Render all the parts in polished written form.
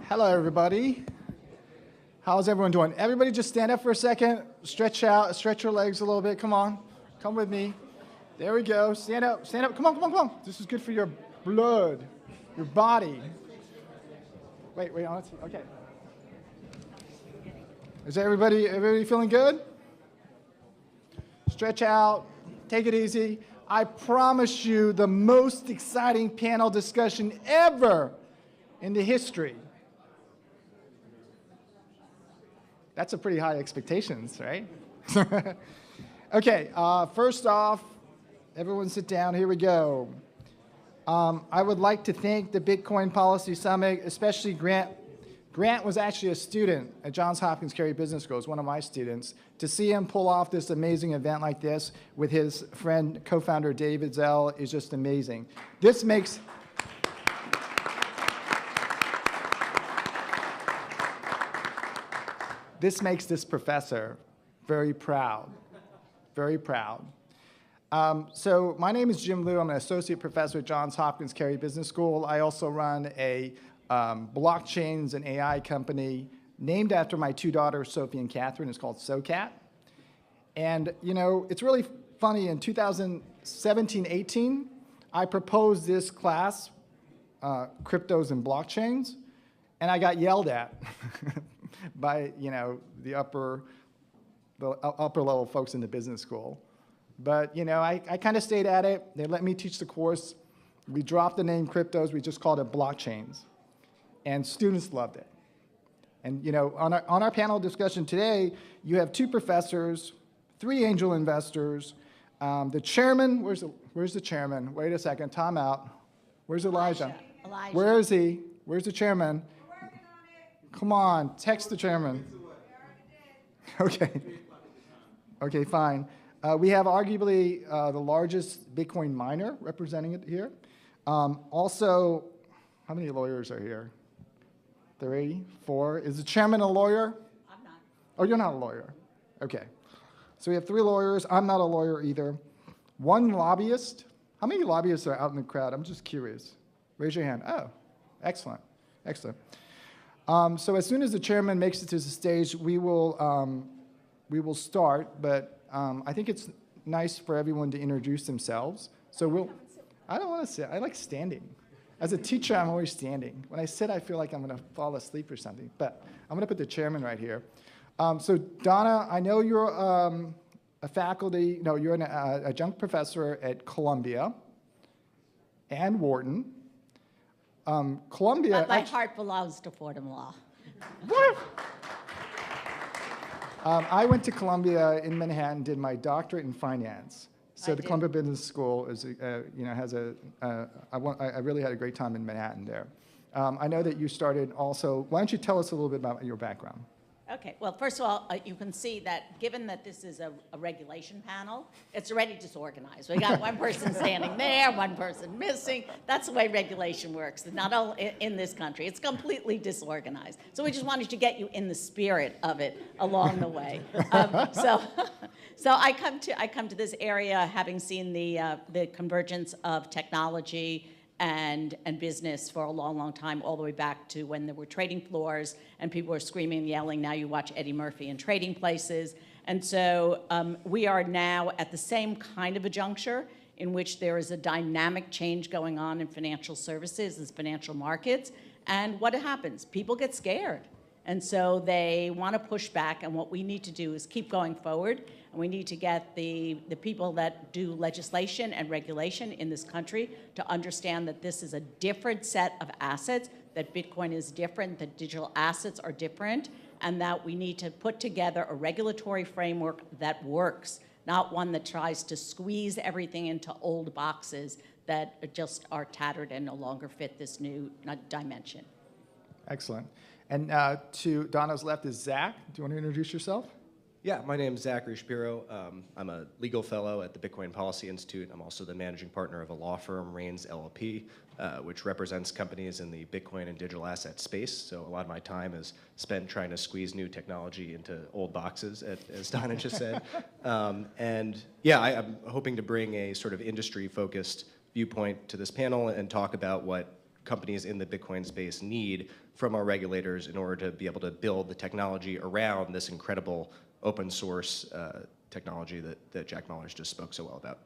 Hello, everybody. How's everyone doing? Everybody just stand up for a second, stretch out, stretch your legs a little bit. Come on, come with me. There we go. Stand up, stand up. Come on, come on, come on. This is good for your blood, your body. Wait, let's see. Okay. Is everybody feeling good? Stretch out, take it easy. I promise you the most exciting panel discussion ever in the history. That's a pretty high expectations, right? Okay, first off, everyone sit down, here we go. I would like to thank the Bitcoin Policy Summit, especially Grant. Grant was actually a student at Johns Hopkins Carey Business School, one of my students. To see him pull off this amazing event like this with his friend, co-founder David Zell is just amazing. This makes this professor very proud, very proud. So my name is Jim Liew. I'm an associate professor at Johns Hopkins Carey Business School. I also run a blockchains and AI company named after my two daughters, Sophie and Catherine. It's called SoCat. And you know, it's really funny, in 2017-18, I proposed this class, cryptos and blockchains, and I got yelled at by, you know, the upper level folks in the business school. But, you know, I kind of stayed at it. They let me teach the course. We dropped the name cryptos. We just called it blockchains. And students loved it. And, you know, on our panel discussion today, you have two professors, three angel investors, the chairman. Where's the chairman? Wait a second. Time out. Where's Elijah? Where is he? Where's the chairman? Come on, text the chairman. Okay. Okay, fine. We have arguably the largest Bitcoin miner representing it here. Also, how many lawyers are here? 3, 4. Is the chairman a lawyer? I'm not. Oh, you're not a lawyer. Okay. So we have 3 lawyers. I'm not a lawyer either. 1 lobbyist. How many lobbyists are out in the crowd? I'm just curious. Raise your hand. Oh, excellent. Excellent. So as soon as the chairman makes it to the stage, we will start, but I think it's nice for everyone to introduce themselves. So I don't want to sit. I like standing. As a teacher, I'm always standing. When I sit, I feel like I'm going to fall asleep or something, but I'm going to put the chairman right here. So Donna, I know you're a faculty, no, you're an adjunct professor at Columbia and Wharton. Columbia. But my heart belongs to Fordham Law. What? I went to Columbia in Manhattan, did my doctorate in finance. So the Columbia Business School is, you know, has I really had a great time in Manhattan there. I know that you started also. Why don't you tell us a little bit about your background? Okay, well, first of all, you can see that given that this is a regulation panel, it's already disorganized. We got one person standing there, one person missing. That's the way regulation works, not all in this country. It's completely disorganized. So we just wanted to get you in the spirit of it along the way. So I come to this area having seen the convergence of technology and business for a long, long time, all the way back to when there were trading floors and people were screaming and yelling. Now you watch Eddie Murphy in trading places. And so we are now at the same kind of a juncture in which there is a dynamic change going on in financial services and financial markets. And what happens? People get scared. And so they want to push back, and what we need to do is keep going forward, and we need to get the people that do legislation and regulation in this country to understand that this is a different set of assets, that Bitcoin is different, that digital assets are different, and that we need to put together a regulatory framework that works, not one that tries to squeeze everything into old boxes that just are tattered and no longer fit this new dimension. Excellent. And to Donna's left is Zack. Do you want to introduce yourself? Yeah, my name is Zack Shapiro. I'm a legal fellow at the Bitcoin Policy Institute. I'm also the managing partner of a law firm, Reigns LLP, which represents companies in the Bitcoin and digital asset space. So a lot of my time is spent trying to squeeze new technology into old boxes, as Donna just said. And yeah, I'm hoping to bring a sort of industry-focused viewpoint to this panel and talk about what companies in the Bitcoin space need from our regulators in order to be able to build the technology around this incredible open source technology that Jack Mahler's just spoke so well about.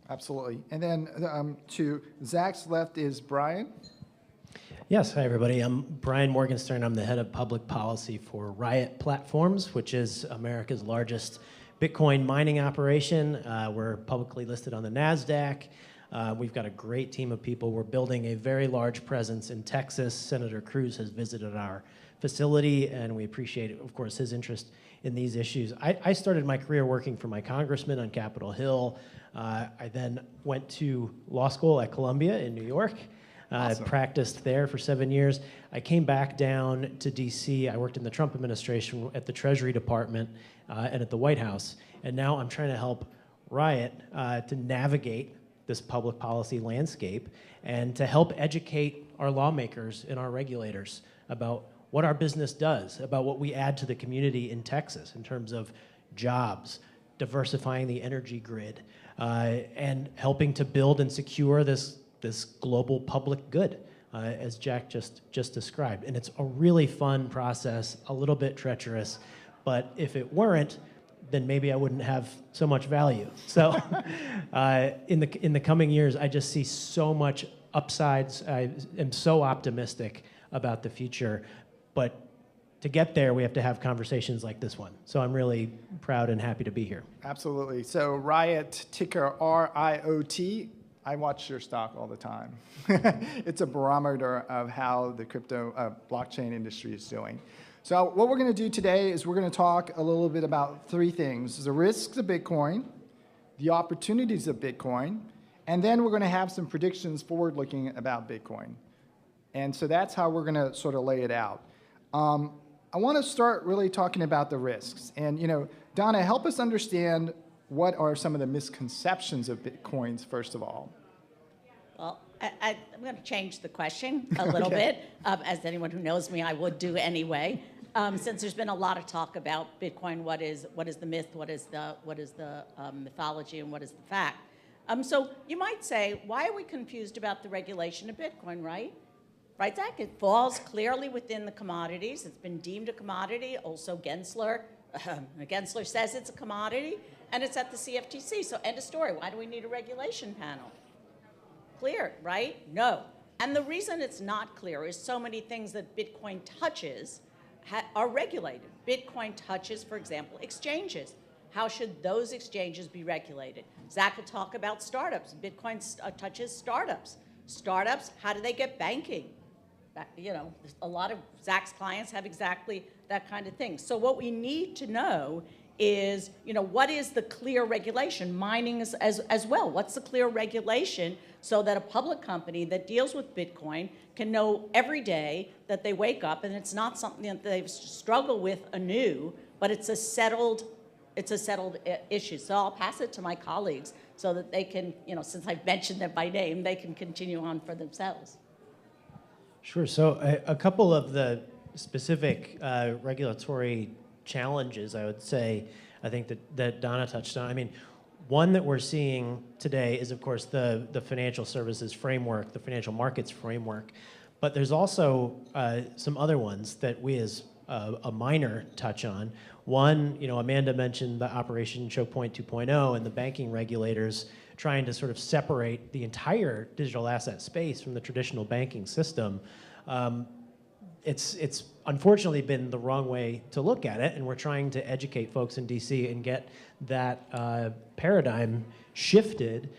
Absolutely. And then to Zach's left is Brian. Yes, hi everybody. I'm Brian Morgenstern. I'm the head of public policy for Riot Platforms, which is America's largest Bitcoin mining operation. We're publicly listed on the NASDAQ. We've got a great team of people. We're building a very large presence in Texas. Senator Cruz has visited our facility, and we appreciate, of course, his interest in these issues. I started my career working for my congressman on Capitol Hill. I then went to law school at Columbia in New York. Awesome. Practiced there for 7 years. I came back down to DC. I worked in the Trump administration at the Treasury Department and at the White House. And now I'm trying to help Riot to navigate this public policy landscape and to help educate our lawmakers and our regulators about what our business does, about what we add to the community in Texas in terms of jobs, diversifying the energy grid, and helping to build and secure this global public good, as Jack just described. And it's a really fun process, a little bit treacherous, but if it weren't, then maybe I wouldn't have so much value. So in the coming years, I just see so much upsides. I am so optimistic about the future, but to get there, we have to have conversations like this one. So I'm really proud and happy to be here. Absolutely. So Riot, ticker RIOT. I watch your stock all the time. It's a barometer of how the crypto blockchain industry is doing. So what we're going to do today is we're going to talk a little bit about three things: the risks of Bitcoin, the opportunities of Bitcoin, and then we're going to have some predictions forward-looking about Bitcoin. And so that's how we're going to sort of lay it out. I want to start really talking about the risks. And, Donna, help us understand what are some of the misconceptions of Bitcoins, first of all. Well, I'm going to change the question a little bit. As anyone who knows me, I would do anyway. Since there's been a lot of talk about Bitcoin, what is the myth, what is the mythology, and what is the fact? So you might say, why are we confused about the regulation of Bitcoin, right? Right, Zack? It falls clearly within the commodities. It's been deemed a commodity. Also, Gensler says it's a commodity, and it's at the CFTC. So end of story. Why do we need a regulation panel? Clear, right? No. And the reason it's not clear is so many things that Bitcoin touches are regulated. Bitcoin touches, for example, exchanges. How should those exchanges be regulated? Zack could talk about startups. Bitcoin touches startups. Startups, how do they get banking? A lot of Zack's clients have exactly that kind of thing. So what we need to know is, what is the clear regulation? Mining as well. What's the clear regulation so that a public company that deals with Bitcoin can know every day that they wake up and it's not something that they struggle with anew, but it's a settled issue. So I'll pass it to my colleagues so that they can, since I've mentioned them by name, they can continue on for themselves. Sure. So a couple of the specific regulatory challenges, I would say, I think that Donna touched on. I mean, one that we're seeing today is, of course, the financial services framework, the financial markets framework. But there's also some other ones that we as a miner touch on. One, Amanda mentioned the Operation Choke Point 2.0 and the banking regulators trying to sort of separate the entire digital asset space from the traditional banking system. It's unfortunately been the wrong way to look at it, and we're trying to educate folks in DC and get that paradigm shifted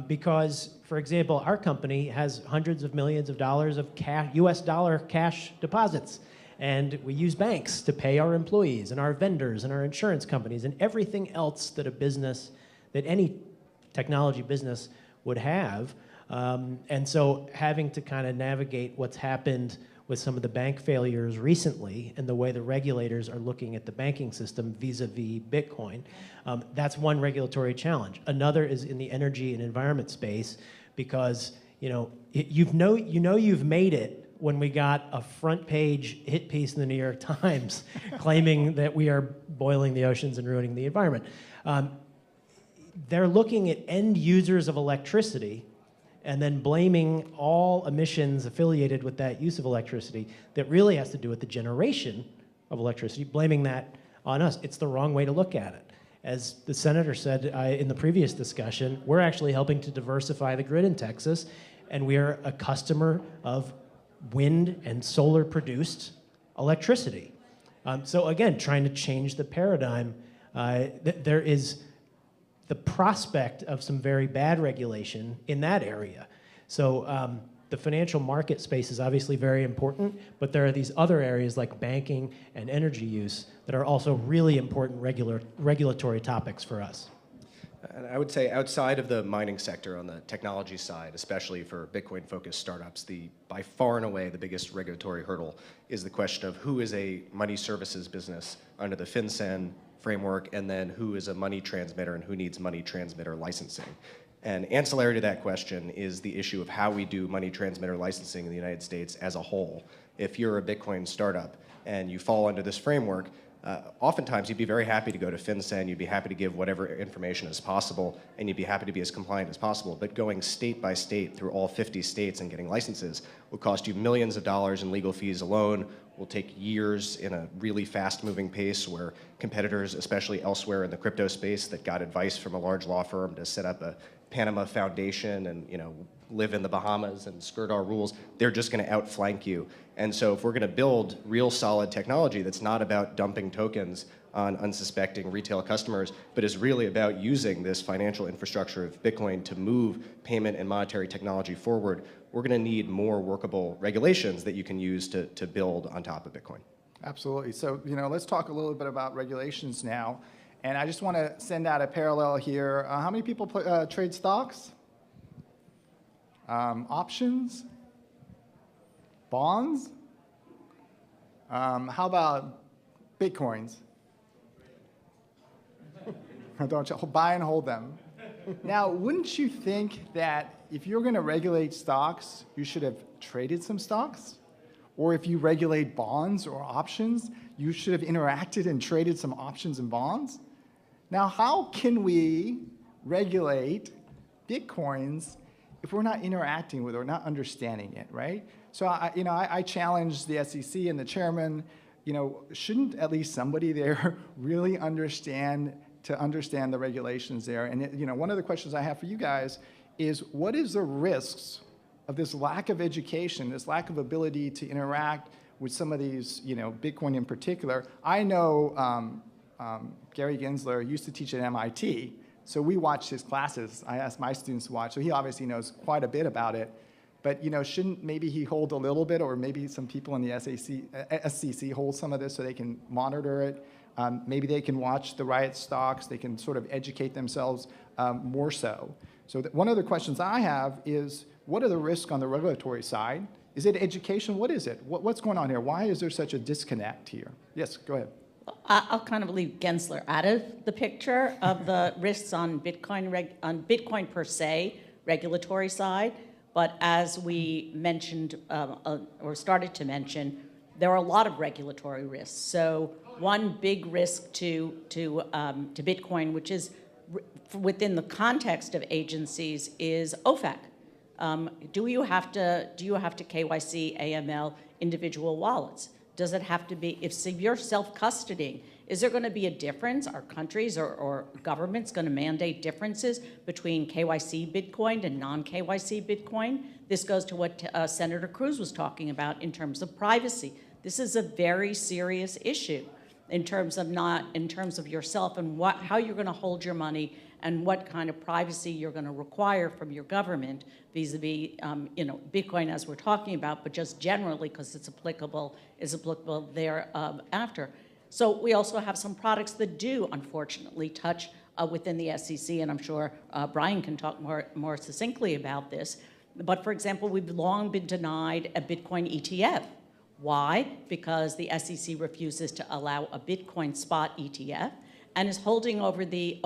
because, for example, our company has hundreds of millions of dollars of US dollar cash deposits, and we use banks to pay our employees and our vendors and our insurance companies and everything else that any technology business would have. And so having to kind of navigate what's happened with some of the bank failures recently and the way the regulators are looking at the banking system vis-a-vis Bitcoin, that's one regulatory challenge. Another is in the energy and environment space because you've made it when we got a front page hit piece in the New York Times claiming that we are boiling the oceans and ruining the environment. They're looking at end users of electricity and then blaming all emissions affiliated with that use of electricity that really has to do with the generation of electricity, blaming that on us. It's the wrong way to look at it. As the senator said in the previous discussion, we're actually helping to diversify the grid in Texas, and we are a customer of wind and solar produced electricity. So again, trying to change the paradigm, there is the prospect of some very bad regulation in that area. So the financial market space is obviously very important, but there are these other areas like banking and energy use that are also really important regulatory topics for us. And I would say outside of the mining sector, on the technology side, especially for Bitcoin-focused startups, by far and away the biggest regulatory hurdle is the question of who is a money services business under the FinCEN framework, and then who is a money transmitter and who needs money transmitter licensing. And ancillary to that question is the issue of how we do money transmitter licensing in the United States as a whole. If you're a Bitcoin startup and you fall under this framework, oftentimes you'd be very happy to go to FinCEN, you'd be happy to give whatever information is possible, and you'd be happy to be as compliant as possible. But going state by state through all 50 states and getting licenses will cost you millions of dollars in legal fees alone, will take years in a really fast-moving pace where competitors, especially elsewhere in the crypto space, that got advice from a large law firm to set up a Panama foundation and live in the Bahamas and skirt our rules, they're just going to outflank you. And so if we're going to build real solid technology that's not about dumping tokens on unsuspecting retail customers, but is really about using this financial infrastructure of Bitcoin to move payment and monetary technology forward, we're going to need more workable regulations that you can use to build on top of Bitcoin. Absolutely. So, let's talk a little bit about regulations now. And I just want to send out a parallel here. How many people trade stocks? Options? Bonds? How about Bitcoins? Don't you buy and hold them? Now, wouldn't you think that if you're going to regulate stocks, you should have traded some stocks? Or if you regulate bonds or options, you should have interacted and traded some options and bonds? Now, how can we regulate Bitcoins if we're not interacting with it or not understanding it, right? So, I challenge the SEC and the chairman, shouldn't at least somebody there really understand the regulations there? And, one of the questions I have for you guys is, what is the risks of this lack of education, this lack of ability to interact with some of these, Bitcoin in particular? I know Gary Gensler used to teach at MIT, so we watched his classes. I asked my students to watch, so he obviously knows quite a bit about it. But shouldn't maybe he hold a little bit, or maybe some people in the SEC hold some of this so they can monitor it? Maybe they can watch the Riot stocks. They can sort of educate themselves more so. So one of the questions I have is, what are the risks on the regulatory side? Is it education? What is it? What's going on here? Why is there such a disconnect here? Yes, go ahead. I'll kind of leave Gensler out of the picture of the risks on Bitcoin per se, regulatory side. But as we mentioned, or started to mention, there are a lot of regulatory risks. So one big risk to Bitcoin, which is within the context of agencies, is OFAC. Do you have to KYC, AML, individual wallets? Does it have to be, if you're self-custodying, is there going to be a difference? Are countries or governments going to mandate differences between KYC Bitcoin and non-KYC Bitcoin? This goes to what Senator Cruz was talking about in terms of privacy. This is a very serious issue in terms of yourself and how you're going to hold your money and what kind of privacy you're going to require from your government vis-a-vis, Bitcoin as we're talking about, but just generally because it's applicable thereafter. So we also have some products that do, unfortunately, touch within the SEC, and I'm sure Brian can talk more succinctly about this. But for example, we've long been denied a Bitcoin ETF. Why? Because the SEC refuses to allow a Bitcoin spot ETF and is holding over the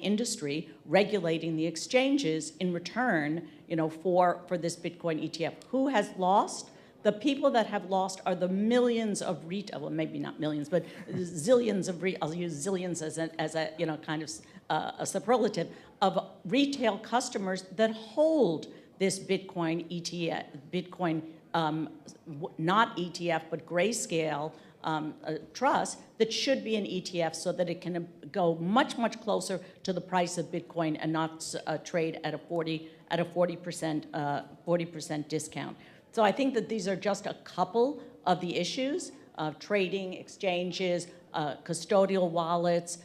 industry, regulating the exchanges in return, for this Bitcoin ETF. Who has lost? The people that have lost are the millions of retail, well, maybe not millions, but zillions of, I'll use zillions as a kind of a superlative, of retail customers that hold this Bitcoin ETF, not ETF, but grayscale trust that should be an ETF so that it can go much, much closer to the price of Bitcoin and not trade at a 40% discount. So I think that these are just a couple of the issues of trading, exchanges, custodial wallets,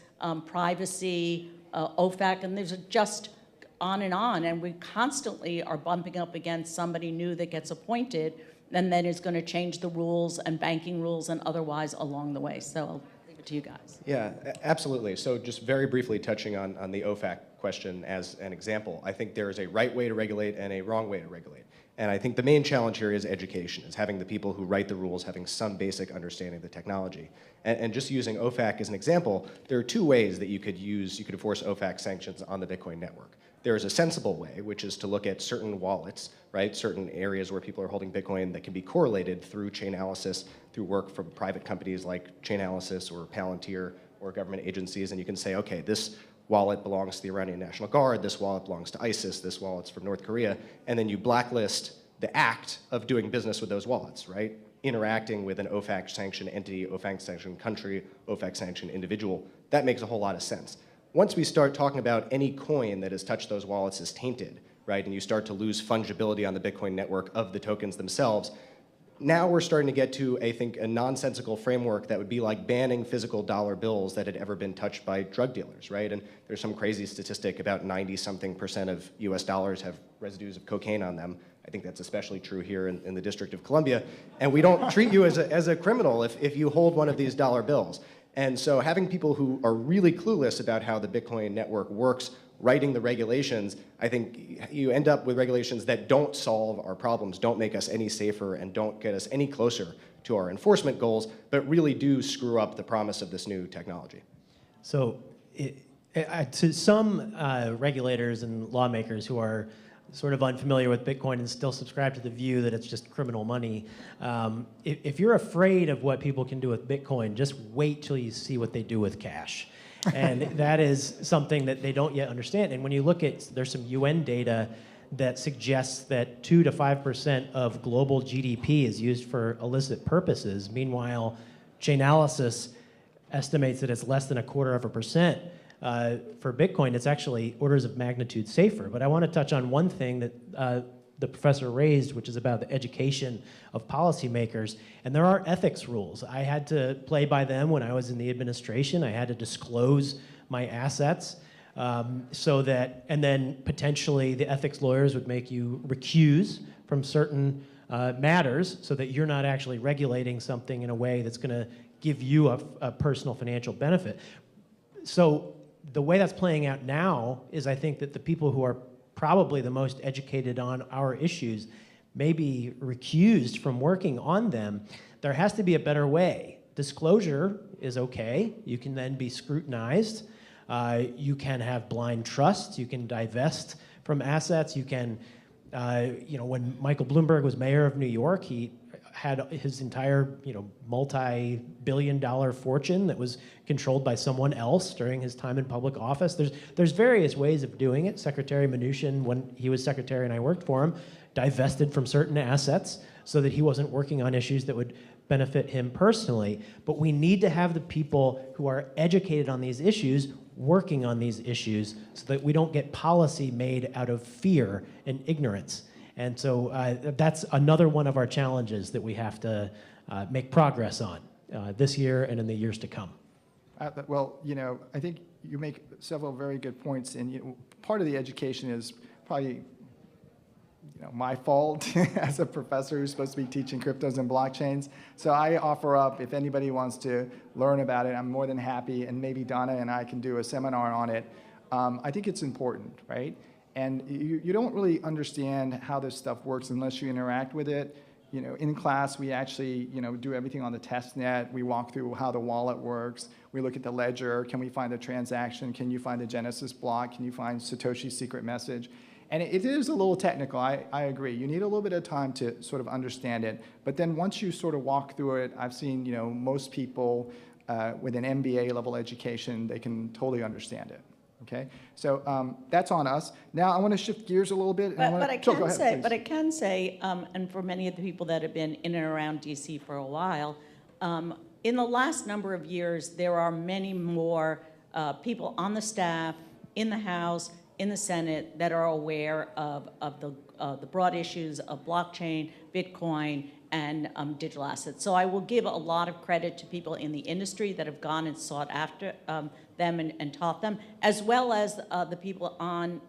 privacy, OFAC, and these are just on, and we constantly are bumping up against somebody new that gets appointed and then is going to change the rules and banking rules and otherwise along the way. So I'll leave it to you guys. Yeah, absolutely. So just very briefly touching on the OFAC question as an example, I think there is a right way to regulate and a wrong way to regulate. And I think the main challenge here is education, is having the people who write the rules having some basic understanding of the technology. And just using OFAC as an example, there are two ways that you could enforce OFAC sanctions on the Bitcoin network. There is a sensible way, which is to look at certain wallets, right? Certain areas where people are holding Bitcoin that can be correlated through Chainalysis, through work from private companies like Chainalysis or Palantir or government agencies, and you can say, okay, this wallet belongs to the Iranian National Guard, this wallet belongs to ISIS, this wallet's from North Korea, and then you blacklist the act of doing business with those wallets, right? Interacting with an OFAC sanctioned entity, OFAC sanctioned country, OFAC sanctioned individual. That makes a whole lot of sense. Once we start talking about any coin that has touched those wallets is tainted, right, and you start to lose fungibility on the Bitcoin network of the tokens themselves, now we're starting to get to, I think, a nonsensical framework that would be like banning physical dollar bills that had ever been touched by drug dealers, right? And there's some crazy statistic about 90-something% of US dollars have residues of cocaine on them. I think that's especially true here in the District of Columbia. And we don't treat you as a criminal if you hold one of these dollar bills. And so having people who are really clueless about how the Bitcoin network works, writing the regulations, I think you end up with regulations that don't solve our problems, don't make us any safer, and don't get us any closer to our enforcement goals, but really do screw up the promise of this new technology. So to some regulators and lawmakers who are sort of unfamiliar with Bitcoin and still subscribe to the view that it's just criminal money, if you're afraid of what people can do with Bitcoin, just wait till you see what they do with cash. And that is something that they don't yet understand. And when you look at, there's some UN data that suggests that 2 to 5% of global GDP is used for illicit purposes. Meanwhile, Chainalysis estimates that it's less than 0.25%. For Bitcoin, it's actually orders of magnitude safer. But I want to touch on one thing that the professor raised, which is about the education of policymakers. And there are ethics rules. I had to play by them when I was in the administration. I had to disclose my assets so that, and then potentially the ethics lawyers would make you recuse from certain matters so that you're not actually regulating something in a way that's going to give you a personal financial benefit. So the way that's playing out now is I think that the people who are probably the most educated on our issues may be recused from working on them. There has to be a better way. Disclosure is okay. You can then be scrutinized. You can have blind trust. You can divest from assets. You can, when Michael Bloomberg was mayor of New York, he had his entire, multi-billion-dollar fortune that was controlled by someone else during his time in public office. There's various ways of doing it. Secretary Mnuchin, when he was secretary and I worked for him, divested from certain assets so that he wasn't working on issues that would benefit him personally. But we need to have the people who are educated on these issues working on these issues so that we don't get policy made out of fear and ignorance. And so that's another one of our challenges that we have to make progress on this year and in the years to come. Well, I think you make several very good points, and part of the education is probably my fault as a professor who's supposed to be teaching cryptos and blockchains. So I offer up, if anybody wants to learn about it, I'm more than happy, and maybe Donna and I can do a seminar on it. I think it's important, right? And you don't really understand how this stuff works unless you interact with it. In class, we actually, do everything on the test net. We walk through how the wallet works. We look at the ledger. Can we find the transaction? Can you find the Genesis block? Can you find Satoshi's secret message? And it is a little technical, I agree. You need a little bit of time to sort of understand it. But then once you sort of walk through it, I've seen, most people with an MBA level education, they can totally understand it. Okay, so that's on us. Now I want to shift gears a little bit. And But I Go can ahead, say, please. but I can say, and for many of the people that have been in and around DC for a while, in the last number of years, there are many more people on the staff, in the House, in the Senate that are aware of the broad issues of blockchain, Bitcoin, and digital assets. So I will give a lot of credit to people in the industry that have gone and sought after them and taught them, as well as the people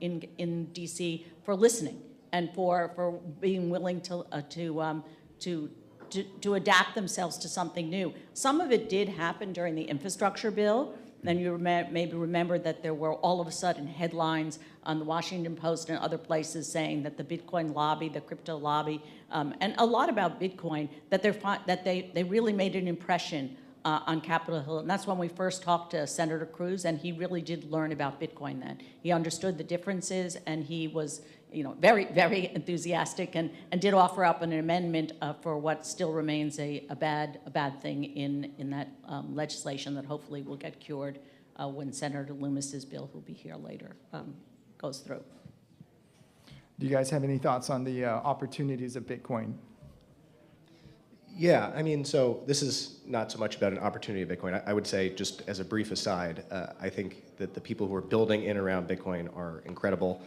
in DC for listening and for being willing to adapt themselves to something new. Some of it did happen during the infrastructure bill. Then you maybe remember that there were all of a sudden headlines on the Washington Post and other places saying that the Bitcoin lobby, the crypto lobby, and a lot about Bitcoin, that they really made an impression on Capitol Hill. And that's when we first talked to Senator Cruz, and he really did learn about Bitcoin then. He understood the differences, and he was very, very enthusiastic and did offer up an amendment for what still remains a bad thing in that legislation that hopefully will get cured when Senator Loomis's bill, who'll be here later, goes through. Do you guys have any thoughts on the opportunities of Bitcoin? Yeah, I mean, so this is not so much about an opportunity of Bitcoin. I would say, just as a brief aside, I think that the people who are building in and around Bitcoin are incredible.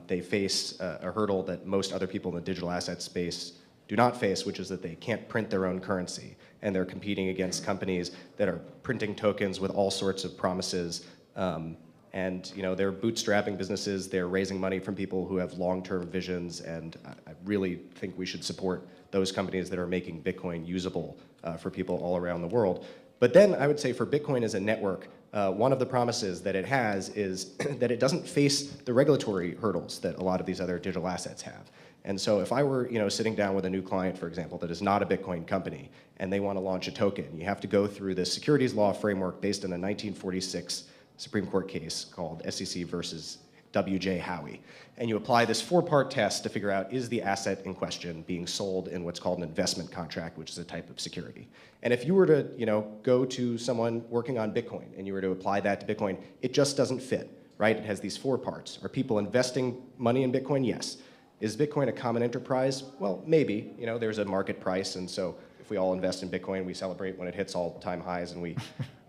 They face a hurdle that most other people in the digital asset space do not face, which is that they can't print their own currency. And they're competing against companies that are printing tokens with all sorts of promises. And they're bootstrapping businesses. They're raising money from people who have long-term visions. And I really think we should support those companies that are making Bitcoin usable for people all around the world. But then I would say for Bitcoin as a network, one of the promises that it has is that it doesn't face the regulatory hurdles that a lot of these other digital assets have. And so if I were sitting down with a new client, for example, that is not a Bitcoin company, and they want to launch a token, you have to go through the securities law framework based on a 1946 Supreme Court case called SEC versus W.J. Howie. And you apply this 4-part test to figure out, is the asset in question being sold in what's called an investment contract, which is a type of security. And if you were to go to someone working on Bitcoin and you were to apply that to Bitcoin, it just doesn't fit, right? It has these 4 parts. Are people investing money in Bitcoin? Yes. Is Bitcoin a common enterprise? Well, maybe. There's a market price, and so if we all invest in Bitcoin, we celebrate when it hits all-time highs, and we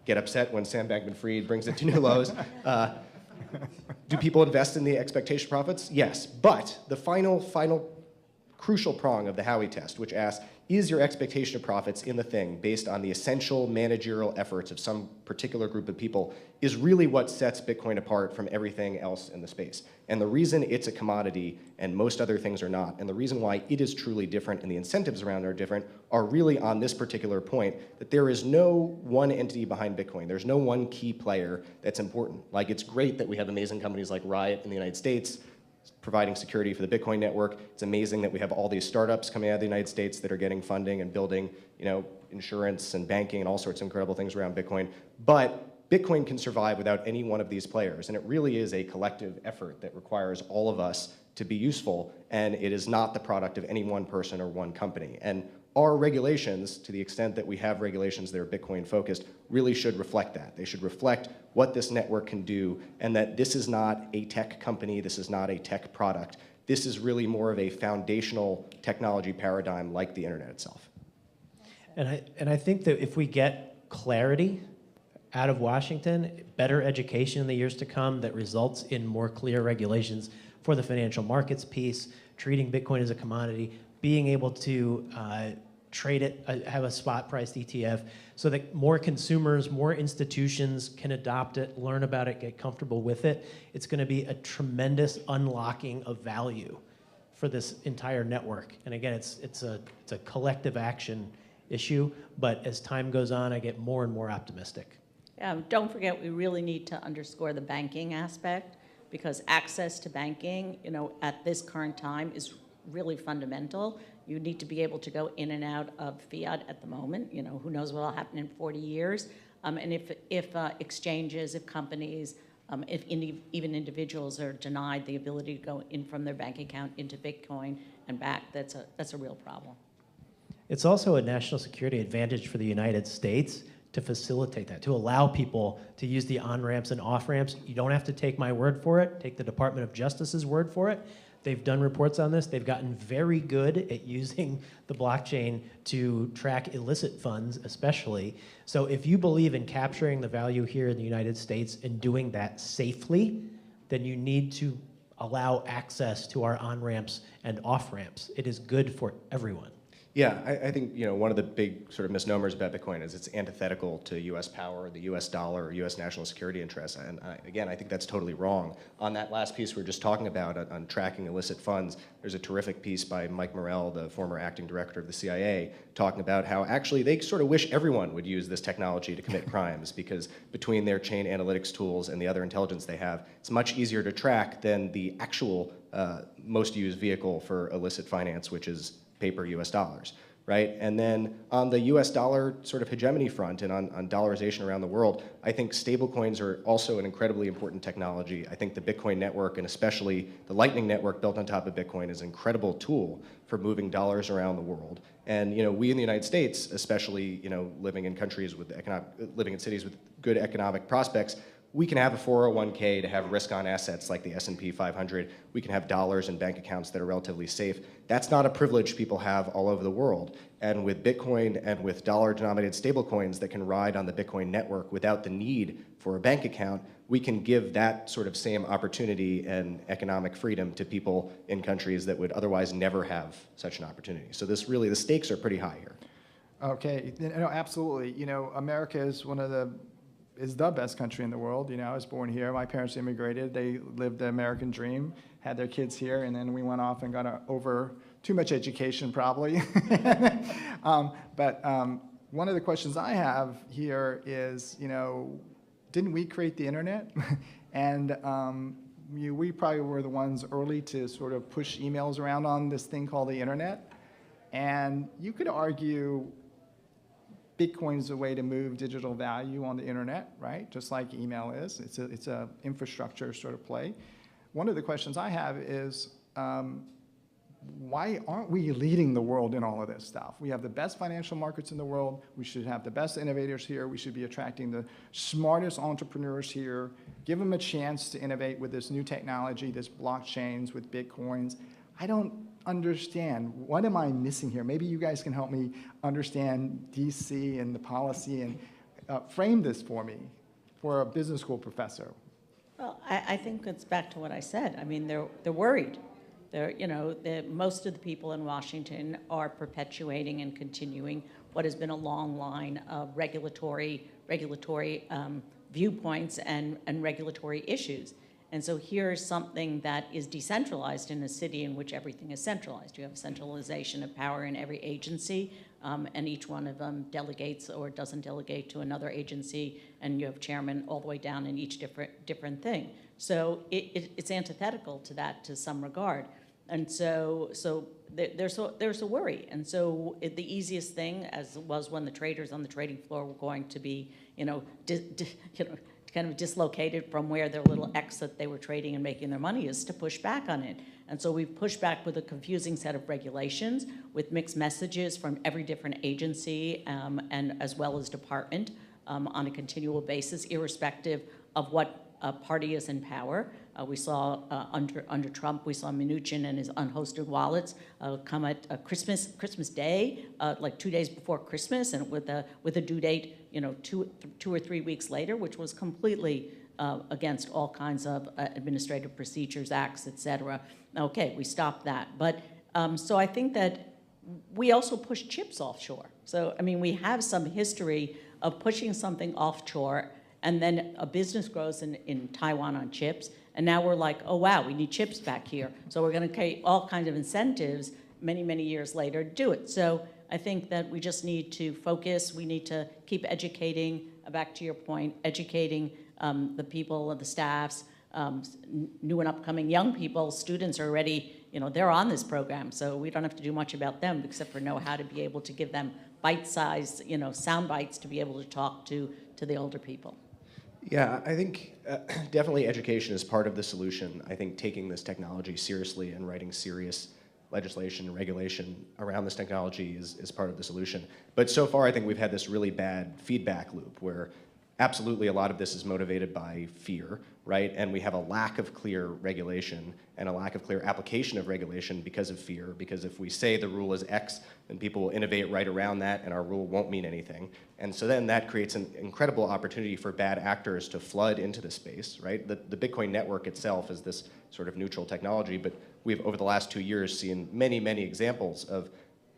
get upset when Sam Bankman-Fried brings it to new lows. Do people invest in the expectation of profits? Yes. But the final crucial prong of the Howey test, which asks, is your expectation of profits in the thing based on the essential managerial efforts of some particular group of people, is really what sets Bitcoin apart from everything else in the space. And the reason it's a commodity and most other things are not, and the reason why it is truly different and the incentives around it are different, are really on this particular point, that there is no one entity behind Bitcoin. There's no one key player that's important. Like, it's great that we have amazing companies like Riot in the United States providing security for the Bitcoin network. It's amazing that we have all these startups coming out of the United States that are getting funding and building, insurance and banking and all sorts of incredible things around Bitcoin. But Bitcoin can survive without any one of these players, and it really is a collective effort that requires all of us to be useful, and it is not the product of any one person or one company. And our regulations, to the extent that we have regulations that are Bitcoin focused, really should reflect that. They should reflect what this network can do, and that this is not a tech company, this is not a tech product. This is really more of a foundational technology paradigm like the internet itself. And I think that if we get clarity out of Washington, better education in the years to come that results in more clear regulations for the financial markets piece, treating Bitcoin as a commodity, being able to trade it, have a spot-priced ETF, so that more consumers, more institutions can adopt it, learn about it, get comfortable with it. It's going to be a tremendous unlocking of value for this entire network. And again, it's a collective action issue, but as time goes on, I get more and more optimistic. Don't forget, we really need to underscore the banking aspect, because access to banking, at this current time is really fundamental. You need to be able to go in and out of fiat at the moment. Who knows what will happen in 40 years. And if exchanges, if companies, even individuals are denied the ability to go in from their bank account into Bitcoin and back, that's a real problem. It's also a national security advantage for the United States to facilitate that, to allow people to use the on-ramps and off-ramps. You don't have to take my word for it. Take the Department of Justice's word for it. They've done reports on this. They've gotten very good at using the blockchain to track illicit funds, especially. So if you believe in capturing the value here in the United States and doing that safely, then you need to allow access to our on-ramps and off-ramps. It is good for everyone. Yeah, I think one of the big sort of misnomers about Bitcoin is it's antithetical to U.S. power, the U.S. dollar, or U.S. national security interests. And again, I think that's totally wrong. On that last piece we were just talking about on tracking illicit funds, there's a terrific piece by Mike Morrell, the former acting director of the CIA, talking about how actually they sort of wish everyone would use this technology to commit crimes, because between their chain analytics tools and the other intelligence they have, it's much easier to track than the actual most used vehicle for illicit finance, which is paper US dollars, right? And then on the US dollar sort of hegemony front and on dollarization around the world, I think stablecoins are also an incredibly important technology. I think the Bitcoin network, and especially the Lightning Network built on top of Bitcoin, is an incredible tool for moving dollars around the world. And we in the United States, especially living in countries with living in cities with good economic prospects, we can have a 401k to have risk-on assets like the S&P 500. We can have dollars in bank accounts that are relatively safe. That's not a privilege people have all over the world. And with Bitcoin and with dollar-denominated stablecoins that can ride on the Bitcoin network without the need for a bank account, we can give that sort of same opportunity and economic freedom to people in countries that would otherwise never have such an opportunity. So the stakes are pretty high here. Okay, absolutely. America is is the best country in the world. I was born here. My parents immigrated. They lived the American dream, had their kids here, and then we went off and got over too much education, probably. But one of the questions I have here is, didn't we create the internet? And we probably were the ones early to sort of push emails around on this thing called the internet. And you could argue Bitcoin's a way to move digital value on the internet, right? Just like email is. It's a infrastructure sort of play. One of the questions I have is, why aren't we leading the world in all of this stuff? We have the best financial markets in the world. We should have the best innovators here. We should be attracting the smartest entrepreneurs here. Give them a chance to innovate with this new technology, this blockchains, with Bitcoins. I don't understand. What am I missing here? Maybe you guys can help me understand DC and the policy and frame this for me, for a business school professor. Well, I think it's back to what I said. I mean, they're worried. Most of the people in Washington are perpetuating and continuing what has been a long line of regulatory viewpoints and regulatory issues. And so here's something that is decentralized in a city in which everything is centralized. You have centralization of power in every agency, and each one of them delegates or doesn't delegate to another agency, and you have chairman all the way down in each different thing. So it's antithetical to that to some regard. And so there's a worry. And so the easiest thing, as was when the traders on the trading floor were going to be, kind of dislocated from where their little X that they were trading and making their money, is to push back on it. And so we've pushed back with a confusing set of regulations, with mixed messages from every different agency and as well as department on a continual basis, irrespective of what party is in power. We saw under Trump, we saw Mnuchin and his unhosted wallets come at Christmas Day, like 2 days before Christmas, and with a due date, 2 or 3 weeks later, which was completely against all kinds of administrative procedures, acts, et cetera. Okay, we stopped that. But so I think that we also push chips offshore. So, I mean, we have some history of pushing something offshore, and then a business grows in Taiwan on chips, and now we're like, oh, wow, we need chips back here. So we're going to create all kinds of incentives many, many years later to do it. So I think that we just need to focus. We need to keep educating, back to your point, educating the people, the staffs, new and upcoming young people. Students are already, they're on this program, so we don't have to do much about them except for know how to be able to give them bite-sized, sound bites to be able to talk to the older people. Yeah, I think definitely education is part of the solution. I think taking this technology seriously and writing serious legislation and regulation around this technology is part of the solution. But so far, I think we've had this really bad feedback loop where absolutely a lot of this is motivated by fear, right? And we have a lack of clear regulation and a lack of clear application of regulation because of fear, because if we say the rule is X, then people will innovate right around that and our rule won't mean anything. And so then that creates an incredible opportunity for bad actors to flood into the space, right? The Bitcoin network itself is this sort of neutral technology, but we've, over the last 2 years, seen many, many examples of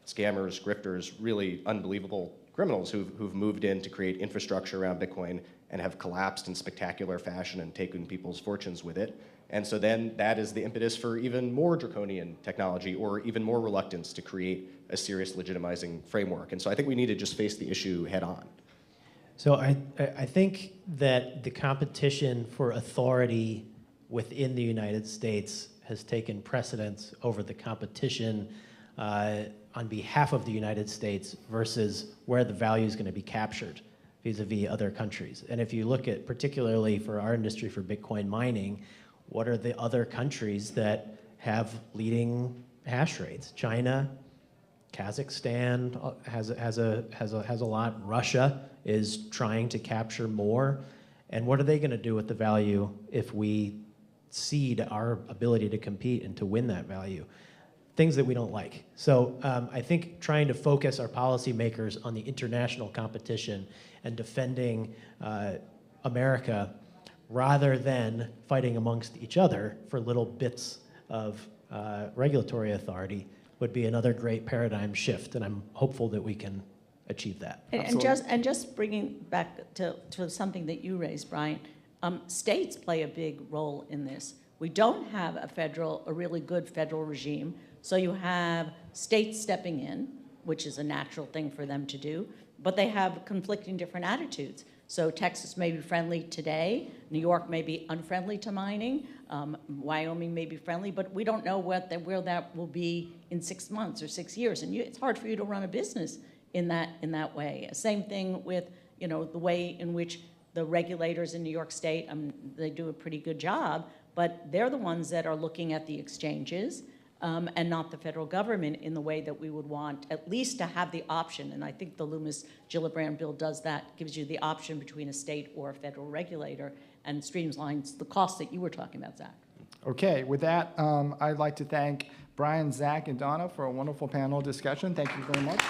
scammers, grifters, really unbelievable criminals who've moved in to create infrastructure around Bitcoin and have collapsed in spectacular fashion and taken people's fortunes with it. And so then that is the impetus for even more draconian technology or even more reluctance to create a serious legitimizing framework. And so I think we need to just face the issue head on. So I think that the competition for authority within the United States has taken precedence over the competition on behalf of the United States versus where the value is going to be captured vis-a-vis other countries. And if you look at, particularly for our industry for Bitcoin mining, what are the other countries that have leading hash rates? China, Kazakhstan has a lot. Russia is trying to capture more. And what are they going to do with the value if we cede our ability to compete and to win that value? Things that we don't like. So I think trying to focus our policymakers on the international competition and defending America rather than fighting amongst each other for little bits of regulatory authority would be another great paradigm shift, and I'm hopeful that we can achieve that. And just bringing back to something that you raised, Brian, states play a big role in this. We don't have a really good federal regime, so you have states stepping in, which is a natural thing for them to do, but they have conflicting different attitudes. So Texas may be friendly today, New York may be unfriendly to mining, Wyoming may be friendly, but we don't know where that will be in 6 months or 6 years, and it's hard for you to run a business in that way. Same thing with the way in which the regulators in New York State, they do a pretty good job, but they're the ones that are looking at the exchanges and not the federal government in the way that we would want, at least to have the option. And I think the Loomis-Gillibrand bill does that, gives you the option between a state or a federal regulator and streamlines the costs that you were talking about, Zach. Okay, with that, I'd like to thank Brian, Zach, and Donna for a wonderful panel discussion. Thank you very much.